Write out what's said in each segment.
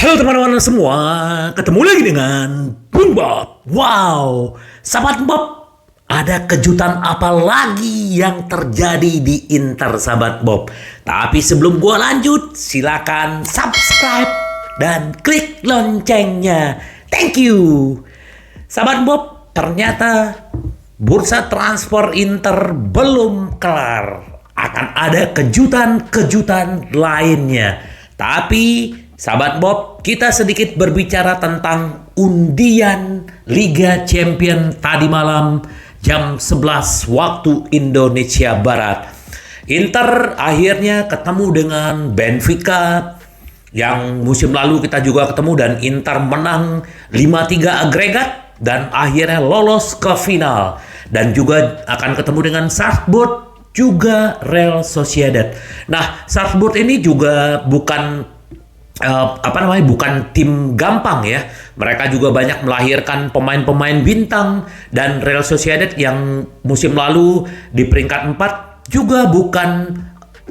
Halo teman-teman semua, ketemu lagi dengan Bung Bob. Wow, sahabat Bob, ada kejutan apa lagi yang terjadi di Inter, sahabat Bob? Tapi sebelum gua lanjut, silakan subscribe dan klik loncengnya. Thank you. Sahabat Bob, ternyata bursa transfer Inter belum kelar. Akan ada kejutan-kejutan lainnya. Tapi sahabat Bob, kita sedikit berbicara tentang undian Liga Champion tadi malam jam 11 waktu Indonesia Barat. Inter akhirnya ketemu dengan Benfica yang musim lalu kita juga ketemu dan Inter menang 5-3 agregat dan akhirnya lolos ke final. Dan juga akan ketemu dengan Salzburg juga Real Sociedad. Nah, Salzburg ini juga bukan bukan tim gampang ya. Mereka juga banyak melahirkan pemain-pemain bintang dan Real Sociedad yang musim lalu di peringkat 4 juga bukan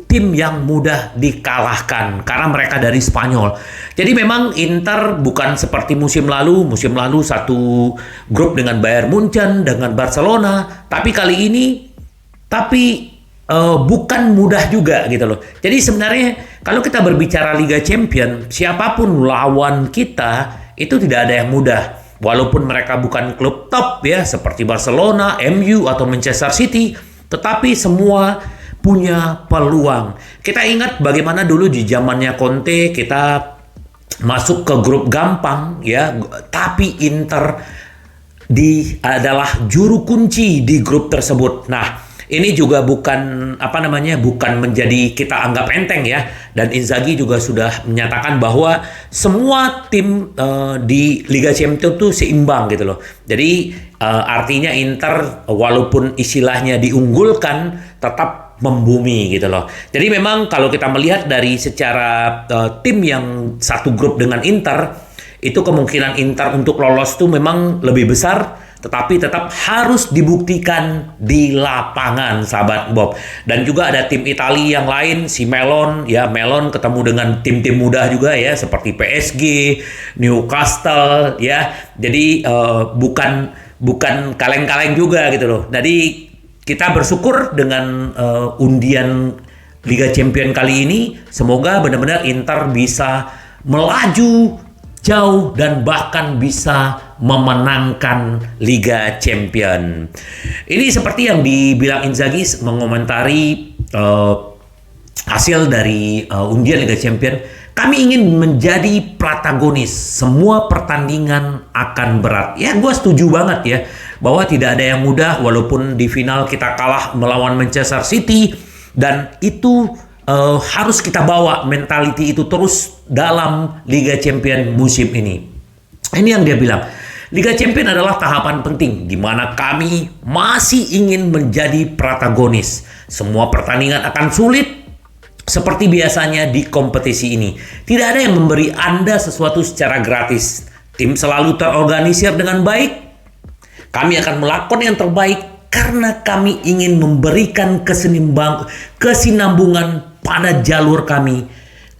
tim yang mudah dikalahkan karena mereka dari Spanyol. Jadi memang Inter bukan seperti musim lalu. Musim lalu satu grup dengan Bayern Munchen, dengan Barcelona, tapi kali ini bukan mudah juga gitu loh. Jadi sebenarnya kalau kita berbicara Liga Champion, siapapun lawan kita itu tidak ada yang mudah. Walaupun mereka bukan klub top ya seperti Barcelona, MU atau Manchester City, tetapi semua punya peluang. Kita ingat bagaimana dulu di zamannya Conte kita masuk ke grup gampang ya, tapi Inter adalah juru kunci di grup tersebut. Nah, ini juga bukan bukan menjadi kita anggap enteng ya. Dan Inzaghi juga sudah menyatakan bahwa semua tim di Liga Champions itu seimbang gitu loh. Jadi artinya Inter walaupun istilahnya diunggulkan tetap membumi gitu loh. Jadi memang kalau kita melihat dari secara tim yang satu grup dengan Inter, itu kemungkinan Inter untuk lolos tuh memang lebih besar. Tetapi tetap harus dibuktikan di lapangan, sahabat Bob. Dan juga ada tim Italia yang lain, si Melon ketemu dengan tim-tim muda juga ya, seperti PSG, Newcastle ya. Jadi bukan kaleng-kaleng juga gitu loh. Jadi kita bersyukur dengan undian Liga Champion kali ini. Semoga benar-benar Inter bisa melaju jauh dan bahkan bisa memenangkan Liga Champion. Ini seperti yang dibilang Inzaghi mengomentari hasil dari undian Liga Champion. Kami ingin menjadi protagonis. Semua pertandingan akan berat. Ya, gue setuju banget ya bahwa tidak ada yang mudah walaupun di final kita kalah melawan Manchester City dan itu harus kita bawa mentality itu terus dalam Liga Champion musim ini. Ini yang dia bilang. Liga Champion adalah tahapan penting di mana kami masih ingin menjadi protagonis. Semua pertandingan akan sulit seperti biasanya di kompetisi ini. Tidak ada yang memberi Anda sesuatu secara gratis. Tim selalu terorganisir dengan baik. Kami akan melakukan yang terbaik karena kami ingin memberikan kesinambungan pada jalur kami.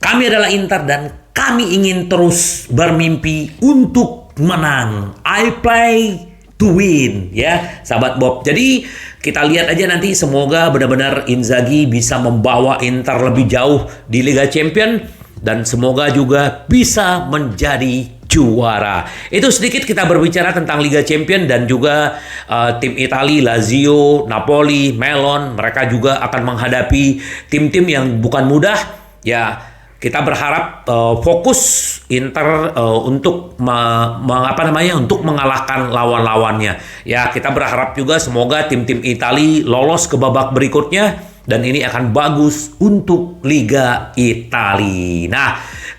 Kami adalah Inter dan kami ingin terus bermimpi untuk menang. I play to win ya, sahabat Bob. Jadi kita lihat aja nanti, semoga benar-benar Inzaghi bisa membawa Inter lebih jauh di Liga Champion dan semoga juga bisa menjadi juara. Itu sedikit kita berbicara tentang Liga Champion dan juga tim Italia, Lazio, Napoli, Melon, mereka juga akan menghadapi tim-tim yang bukan mudah. Ya, kita berharap fokus Inter untuk untuk mengalahkan lawan-lawannya. Ya, kita berharap juga semoga tim-tim Italia lolos ke babak berikutnya dan ini akan bagus untuk Liga Italia. Nah,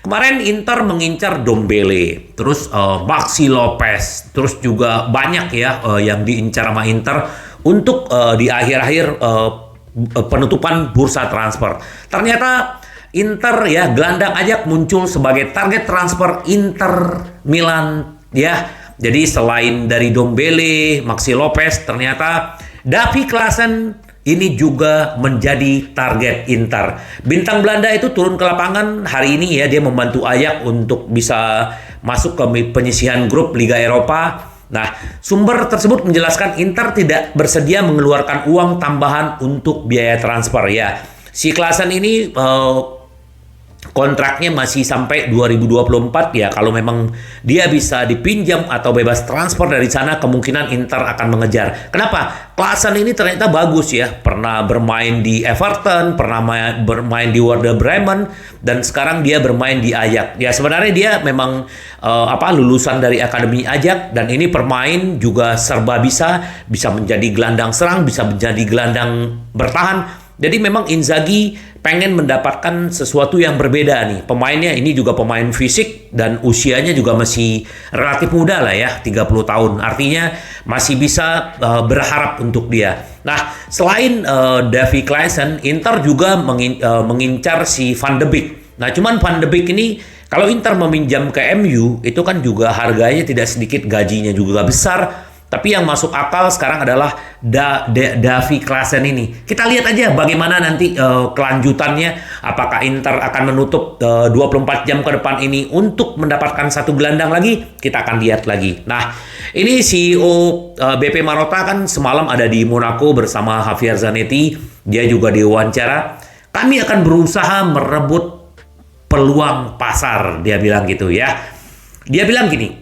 kemarin Inter mengincar Ndombele, terus Maxi Lopez, terus juga banyak ya yang diincar sama Inter untuk di akhir-akhir penutupan bursa transfer. Ternyata Inter ya, gelandang ajak muncul sebagai target transfer Inter Milan ya. Jadi selain dari Ndombele, Maxi Lopez, ternyata Davy Klaassen ini juga menjadi target Inter. Bintang Belanda itu turun ke lapangan hari ini ya, dia membantu Ajax untuk bisa masuk ke penyisihan grup Liga Eropa. Nah, sumber tersebut menjelaskan Inter tidak bersedia mengeluarkan uang tambahan untuk biaya transfer ya. Si Klaassen ini kontraknya masih sampai 2024 ya. Kalau memang dia bisa dipinjam atau bebas transfer dari sana, kemungkinan Inter akan mengejar. Kenapa? Klaassen ini ternyata bagus ya. Pernah bermain di Everton, pernah bermain di Werder Bremen, dan sekarang dia bermain di Ajax. Ya sebenarnya dia memang lulusan dari akademi Ajax, dan ini permain juga serba bisa menjadi gelandang serang, bisa menjadi gelandang bertahan. Jadi memang Inzaghi pengen mendapatkan sesuatu yang berbeda nih. Pemainnya ini juga pemain fisik dan usianya juga masih relatif muda lah ya, 30 tahun. Artinya masih bisa berharap untuk dia. Nah, selain Davy Klaassen, Inter juga mengincar si Van de Beek. Nah, cuman Van de Beek ini kalau Inter meminjam ke MU, itu kan juga harganya tidak sedikit, gajinya juga besar. Tapi yang masuk akal sekarang adalah Davy Klaassen ini. Kita lihat aja bagaimana nanti kelanjutannya. Apakah Inter akan menutup 24 jam ke depan ini untuk mendapatkan satu gelandang lagi? Kita akan lihat lagi. Nah, ini CEO BP Marotta kan semalam ada di Monaco bersama Javier Zanetti. Dia juga diwawancara. Kami akan berusaha merebut peluang pasar, dia bilang gitu ya. Dia bilang gini,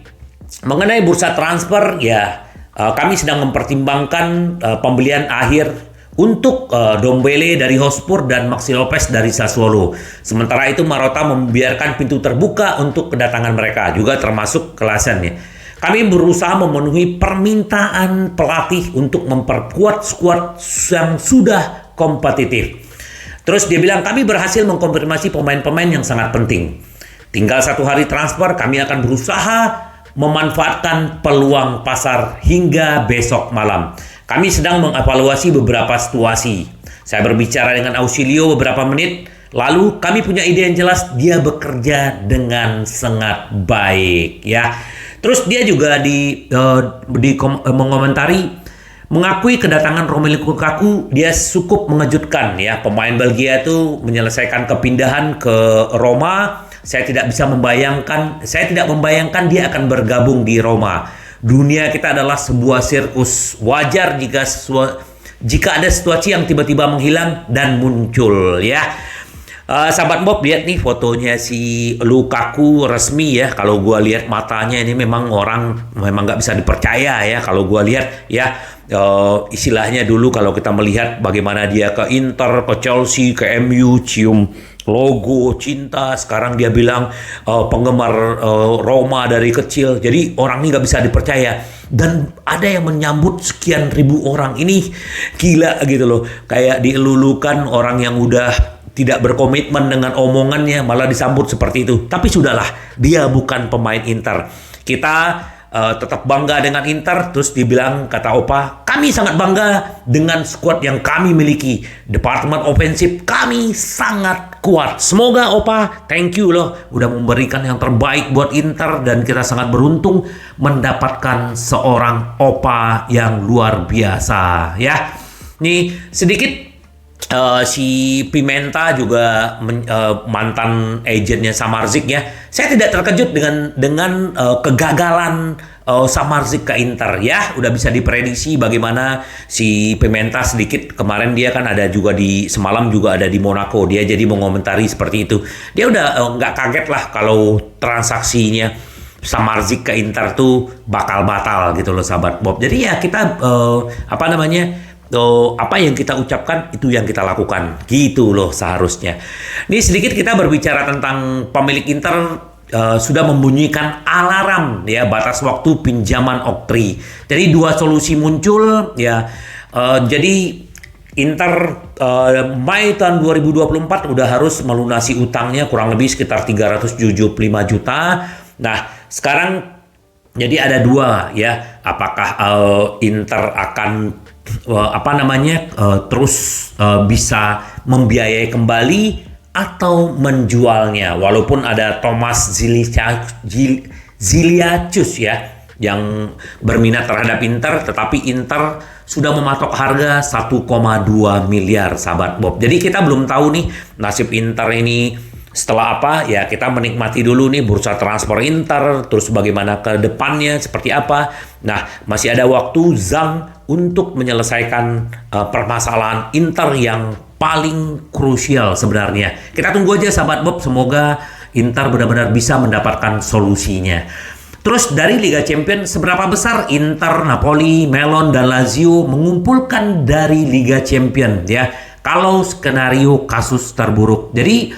mengenai bursa transfer ya, kami sedang mempertimbangkan pembelian akhir untuk Ndombele dari Hotspur dan Maxi Lopez dari Sassuolo. Sementara itu Marotta membiarkan pintu terbuka untuk kedatangan mereka, juga termasuk Klaassen ya. Kami berusaha memenuhi permintaan pelatih untuk memperkuat skuad yang sudah kompetitif. Terus dia bilang, kami berhasil mengkonfirmasi pemain-pemain yang sangat penting. Tinggal 1 hari transfer, kami akan berusaha memanfaatkan peluang pasar hingga besok malam. Kami sedang mengevaluasi beberapa situasi. Saya berbicara dengan Ausilio beberapa menit, lalu kami punya ide yang jelas. Dia bekerja dengan sangat baik ya. Terus dia juga mengomentari, mengakui kedatangan Romelu Lukaku dia cukup mengejutkan ya. Pemain Belgia itu menyelesaikan kepindahan ke Roma. Saya tidak membayangkan dia akan bergabung di Roma. Dunia kita adalah sebuah sirkus. Wajar jika ada situasi yang tiba-tiba menghilang dan muncul ya. Sahabat Bob, lihat nih fotonya si Lukaku resmi ya. Kalau gua lihat matanya ini memang nggak bisa dipercaya ya. Kalau gua lihat ya, istilahnya dulu kalau kita melihat bagaimana dia ke Inter, ke Chelsea, ke MU, cium logo cinta. Sekarang dia bilang penggemar Roma dari kecil. Jadi orang ini nggak bisa dipercaya. Dan ada yang menyambut sekian ribu orang. Ini gila gitu loh. Kayak dielulukan orang yang udah tidak berkomitmen dengan omongannya, malah disambut seperti itu. Tapi sudahlah, dia bukan pemain Inter. Kita tetap bangga dengan Inter. Terus dibilang, kata Opa, kami sangat bangga dengan skuad yang kami miliki. Departemen ofensif kami sangat kuat. Semoga Opa, thank you loh, udah memberikan yang terbaik buat Inter, dan kita sangat beruntung mendapatkan seorang Opa yang luar biasa ya. Nih sedikit si Pimenta juga mantan agennya Samardzic ya. Saya tidak terkejut dengan kegagalan Samardzic ke Inter ya. Udah bisa diprediksi bagaimana si Pimenta sedikit. Kemarin dia kan ada juga semalam juga ada di Monaco. Dia jadi mengomentari seperti itu. Dia udah nggak kaget lah kalau transaksinya Samardzic ke Inter tuh bakal batal gitu loh sahabat Bob. Jadi ya kita apa yang kita ucapkan itu yang kita lakukan gitu loh seharusnya. Ini sedikit kita berbicara tentang pemilik Inter sudah membunyikan alarm ya, batas waktu pinjaman Oktri. Jadi 2 solusi muncul ya. Jadi Inter Mei tahun 2024 udah harus melunasi utangnya kurang lebih sekitar 375 juta. Nah, sekarang jadi ada 2 ya. Apakah Inter akan terus bisa membiayai kembali atau menjualnya, walaupun ada Thomas Ziliacius ya yang berminat terhadap Inter, tetapi Inter sudah mematok harga 1,2 miliar sahabat Bob. Jadi kita belum tahu nih nasib Inter ini setelah apa, ya kita menikmati dulu nih bursa transfer Inter, terus bagaimana ke depannya seperti apa. Nah, masih ada waktu Zhang untuk menyelesaikan permasalahan Inter yang paling krusial sebenarnya. Kita tunggu aja sahabat Bob, semoga Inter benar-benar bisa mendapatkan solusinya. Terus dari Liga Champions, seberapa besar Inter, Napoli, Milan, dan Lazio mengumpulkan dari Liga Champions ya? Kalau skenario kasus terburuk. Jadi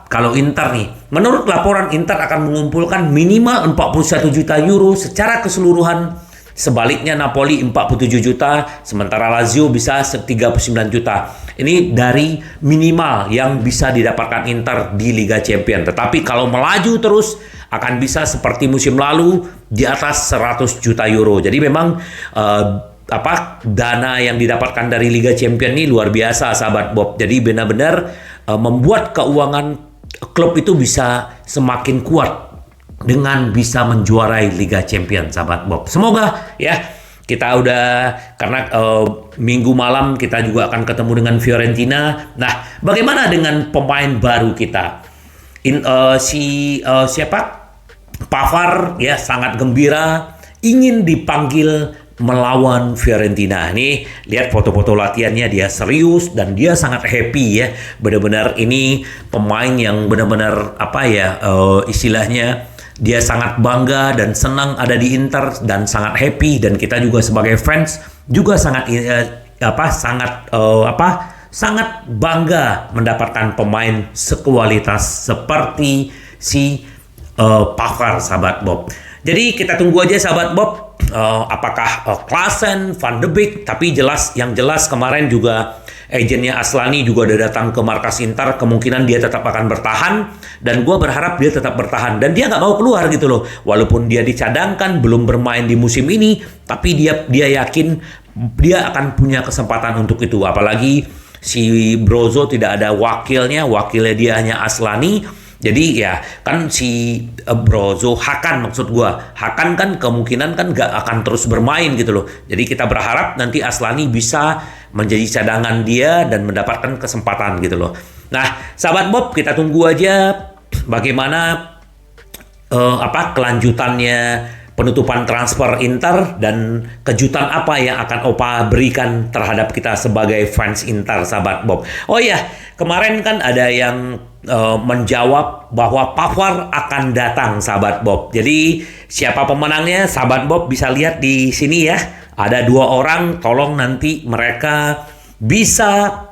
kalau Inter nih, menurut laporan Inter akan mengumpulkan minimal 41 juta euro secara keseluruhan. Sebaliknya Napoli 47 juta, sementara Lazio bisa 39 juta. Ini dari minimal yang bisa didapatkan Inter di Liga Champions. Tetapi kalau melaju terus akan bisa seperti musim lalu di atas 100 juta euro. Jadi memang dana yang didapatkan dari Liga Champions ini luar biasa sahabat Bob. Jadi benar-benar membuat keuangan klub itu bisa semakin kuat dengan bisa menjuarai Liga Champions sahabat Bob. Semoga ya kita udah, karena minggu malam kita juga akan ketemu dengan Fiorentina. Nah, bagaimana dengan pemain baru kita? Siapa? Pavard ya sangat gembira ingin dipanggil melawan Fiorentina. Nih, lihat foto-foto latihannya, dia serius dan dia sangat happy ya. Benar-benar ini pemain yang benar-benar istilahnya dia sangat bangga dan senang ada di Inter dan sangat happy, dan kita juga sebagai fans juga sangat sangat bangga mendapatkan pemain sekualitas seperti si Pavard sahabat Bob. Jadi kita tunggu aja sahabat Bob, apakah Klaassen, Van de Beek, tapi yang jelas kemarin juga agennya Aslani juga udah datang ke markas Inter, kemungkinan dia tetap akan bertahan, dan gue berharap dia tetap bertahan, dan dia nggak mau keluar gitu loh, walaupun dia dicadangkan, belum bermain di musim ini, tapi dia yakin dia akan punya kesempatan untuk itu, apalagi si Brozo tidak ada wakilnya dia hanya Aslani. Jadi ya kan si Brozo, Hakan maksud gua, Hakan kan kemungkinan kan gak akan terus bermain gitu loh. Jadi kita berharap nanti Aslani bisa menjadi cadangan dia dan mendapatkan kesempatan gitu loh. Nah, sahabat Bob, kita tunggu aja bagaimana kelanjutannya penutupan transfer Inter dan kejutan apa yang akan Opa berikan terhadap kita sebagai fans Inter sahabat Bob. Oh iya, kemarin kan ada yang menjawab bahwa Pavard akan datang sahabat Bob. Jadi siapa pemenangnya sahabat Bob bisa lihat di sini ya. Ada 2 orang, tolong nanti mereka bisa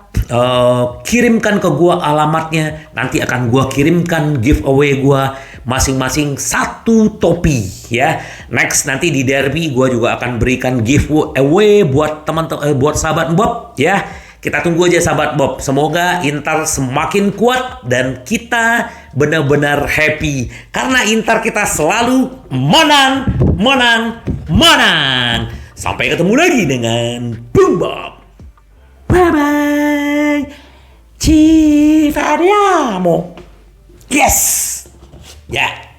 kirimkan ke gua alamatnya. Nanti akan gua kirimkan giveaway gua masing-masing 1 topi ya. Next nanti di derby gua juga akan berikan giveaway buat teman-teman, buat sahabat Bob ya. Kita tunggu aja sahabat Bob. Semoga Inter semakin kuat dan kita benar-benar happy karena Inter kita selalu menang. Sampai ketemu lagi dengan Boom Bob. Bye bye. Ci vediamo. Yes. Yeah.